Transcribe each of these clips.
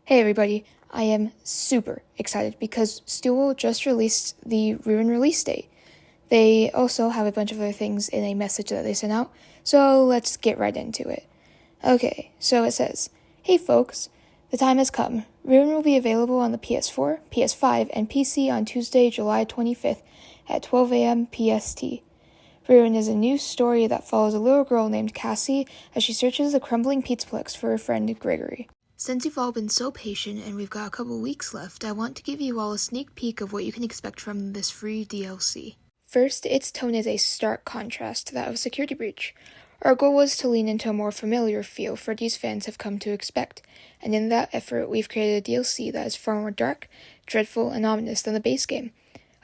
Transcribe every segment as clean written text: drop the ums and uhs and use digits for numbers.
Hey everybody, I am super excited because Stool just released the Ruin release date. They also have a bunch of other things in a message that they sent out, so let's get right into it. Okay, so it says, "Hey folks, the time has come. Ruin will be available on the PS4, PS5, and PC on Tuesday, July 25th at 12 a.m. PST. Ruin is a new story that follows a little girl named Cassie as she searches the crumbling pizzaplex for her friend Gregory. Since you've all been so patient and we've got a couple weeks left, I want to give you all a sneak peek of what you can expect from this free DLC. First, its tone is a stark contrast to that of Security Breach. Our goal was to lean into a more familiar feel Freddy's fans have come to expect, and in that effort we've created a DLC that is far more dark, dreadful, and ominous than the base game.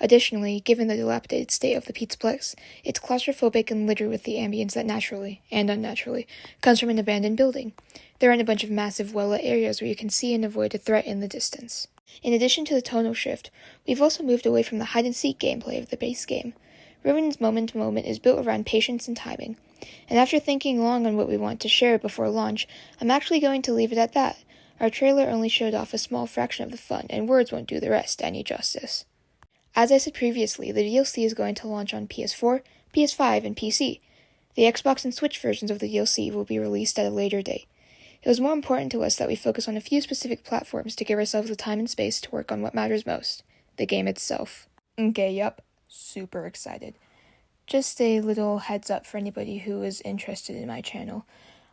Additionally, given the dilapidated state of the pizzaplex, it's claustrophobic and littered with the ambience that naturally, and unnaturally, comes from an abandoned building. There are a bunch of massive well-lit areas where you can see and avoid a threat in the distance. In addition to the tonal shift, we've also moved away from the hide-and-seek gameplay of the base game. Ruin's moment-to-moment is built around patience and timing, and after thinking long on what we want to share before launch, I'm actually going to leave it at that. Our trailer only showed off a small fraction of the fun, and words won't do the rest any justice. As I said previously, the DLC is going to launch on PS4, PS5, and PC. The Xbox and Switch versions of the DLC will be released at a later date. It was more important to us that we focus on a few specific platforms to give ourselves the time and space to work on what matters most, the game itself. Okay, yup, super excited. Just a little heads up for anybody who is interested in my channel.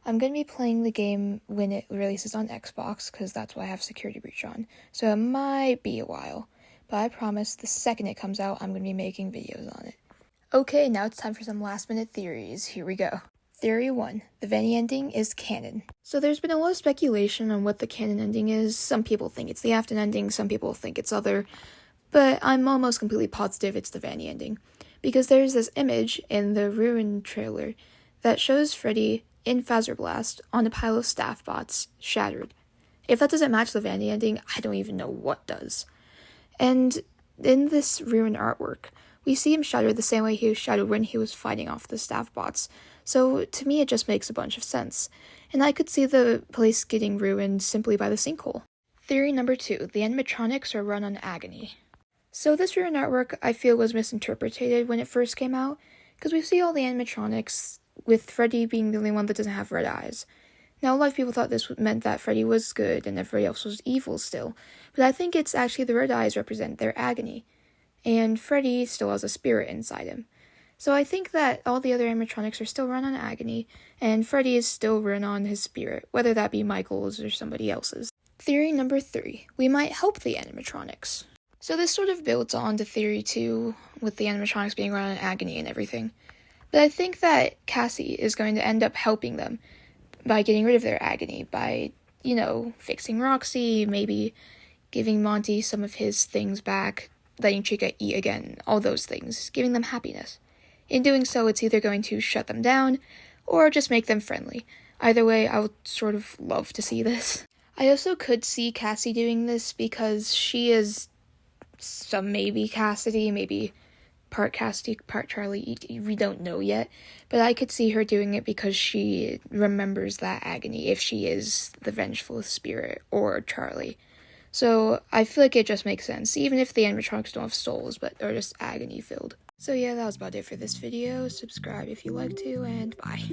I'm going to be playing the game when it releases on Xbox, because that's what I have Security Breach on, so it might be a while. But I promise the second it comes out, I'm going to be making videos on it. Okay, now it's time for some last-minute theories. Here we go. Theory 1. The Vanny ending is canon. So there's been a lot of speculation on what the canon ending is. Some people think it's the Afton ending, some people think it's other, but I'm almost completely positive it's the Vanny ending. Because there's this image in the Ruin trailer that shows Freddy in Phaser Blast on a pile of staff bots, shattered. If that doesn't match the Vanny ending, I don't even know what does. And in this Ruin artwork, we see him shattered the same way he was shattered when he was fighting off the staff bots. So to me it just makes a bunch of sense. And I could see the place getting ruined simply by the sinkhole. Theory number 2. The animatronics are run on agony. So this Ruin artwork I feel was misinterpreted when it first came out, because we see all the animatronics with Freddy being the only one that doesn't have red eyes. Now, a lot of people thought this meant that Freddy was good and everybody else was evil still, but I think it's actually the red eyes represent their agony, and Freddy still has a spirit inside him. So I think that all the other animatronics are still run on agony, and Freddy is still run on his spirit, whether that be Michael's or somebody else's. Theory number 3. We might help the animatronics. So this sort of builds on to theory 2, with the animatronics being run on agony and everything. But I think that Cassie is going to end up helping them by getting rid of their agony, by, fixing Roxy, maybe giving Monty some of his things back, letting Chica eat again, all those things, giving them happiness. In doing so, it's either going to shut them down, or just make them friendly. Either way, I would sort of love to see this. I also could see Cassie doing this because she is some maybe Cassidy, maybe part Cassidy, part Charlie, we don't know yet, but I could see her doing it because she remembers that agony if she is the vengeful spirit or Charlie. So I feel like it just makes sense, even if the animatronics don't have souls, but are just agony filled. So yeah, that was about it for this video. Subscribe if you like to, and bye.